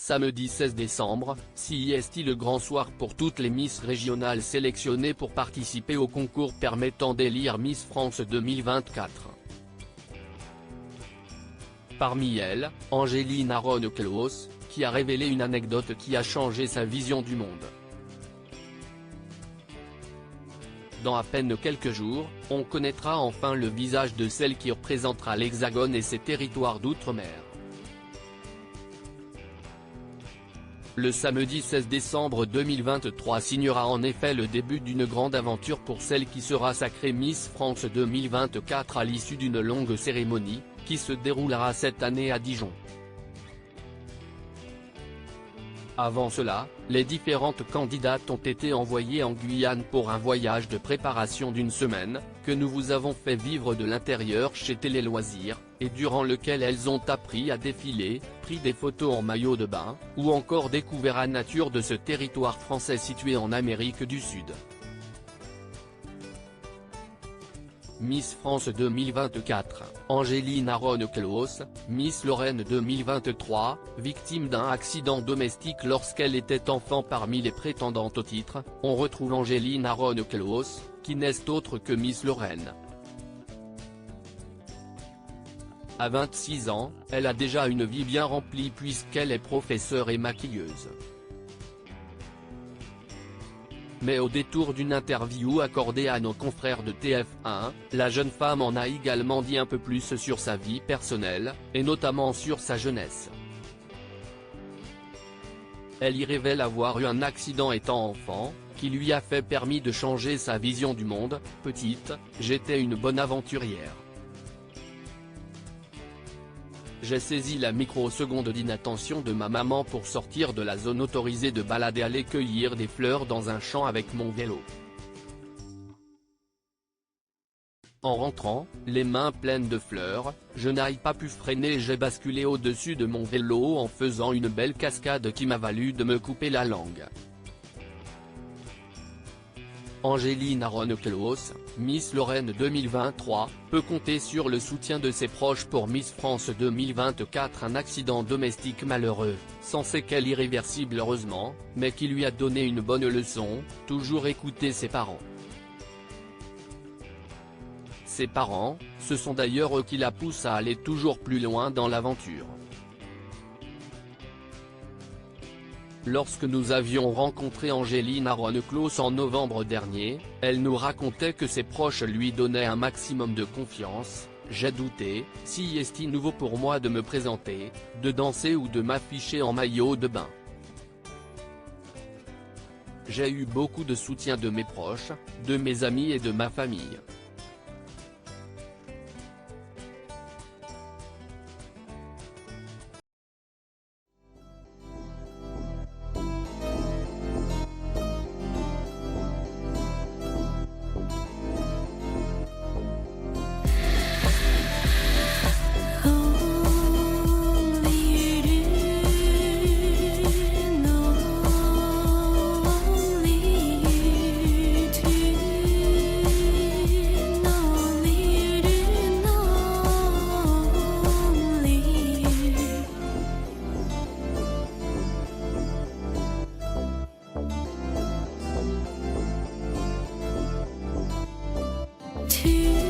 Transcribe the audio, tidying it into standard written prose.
Samedi 16 décembre, CIST le grand soir pour toutes les Miss régionales sélectionnées pour participer au concours permettant d'élire Miss France 2024. Parmi elles, Angéline Aron-Clos, qui a révélé une anecdote qui a changé sa vision du monde. Dans à peine quelques jours, on connaîtra enfin le visage de celle qui représentera l'Hexagone et ses territoires d'outre-mer. Le samedi 16 décembre 2023 signera en effet le début d'une grande aventure pour celle qui sera sacrée Miss France 2024 à l'issue d'une longue cérémonie, qui se déroulera cette année à Dijon. Avant cela, les différentes candidates ont été envoyées en Guyane pour un voyage de préparation d'une semaine, que nous vous avons fait vivre de l'intérieur chez Télé Loisirs, et durant lequel elles ont appris à défiler, pris des photos en maillot de bain, ou encore découvert la nature de ce territoire français situé en Amérique du Sud. Miss France 2024, Angéline Aron-Clos, Miss Lorraine 2023, victime d'un accident domestique lorsqu'elle était enfant. Parmi les prétendantes au titre, on retrouve Angéline Aron-Clos, qui n'est autre que Miss Lorraine. À 26 ans, elle a déjà une vie bien remplie puisqu'elle est professeure et maquilleuse. Mais au détour d'une interview accordée à nos confrères de TF1, la jeune femme en a également dit un peu plus sur sa vie personnelle, et notamment sur sa jeunesse. Elle y révèle avoir eu un accident étant enfant, qui lui a permis de changer sa vision du monde. Petite, j'étais une bonne aventurière. J'ai saisi la microseconde d'inattention de ma maman pour sortir de la zone autorisée de balade et aller cueillir des fleurs dans un champ avec mon vélo. En rentrant, les mains pleines de fleurs, je n'ai pas pu freiner et j'ai basculé au-dessus de mon vélo en faisant une belle cascade qui m'a valu de me couper la langue. Angéline Aron-Clos, Miss Lorraine 2023, peut compter sur le soutien de ses proches pour Miss France 2024. Un accident domestique malheureux, sans séquelles irréversibles heureusement, mais qui lui a donné une bonne leçon: toujours écouter ses parents. Ses parents, ce sont d'ailleurs eux qui la poussent à aller toujours plus loin dans l'aventure. Lorsque nous avions rencontré Angéline Aron-Clos en novembre dernier, elle nous racontait que ses proches lui donnaient un maximum de confiance. J'ai douté, si est-il nouveau pour moi de me présenter, de danser ou de m'afficher en maillot de bain. J'ai eu beaucoup de soutien de mes proches, de mes amis et de ma famille. To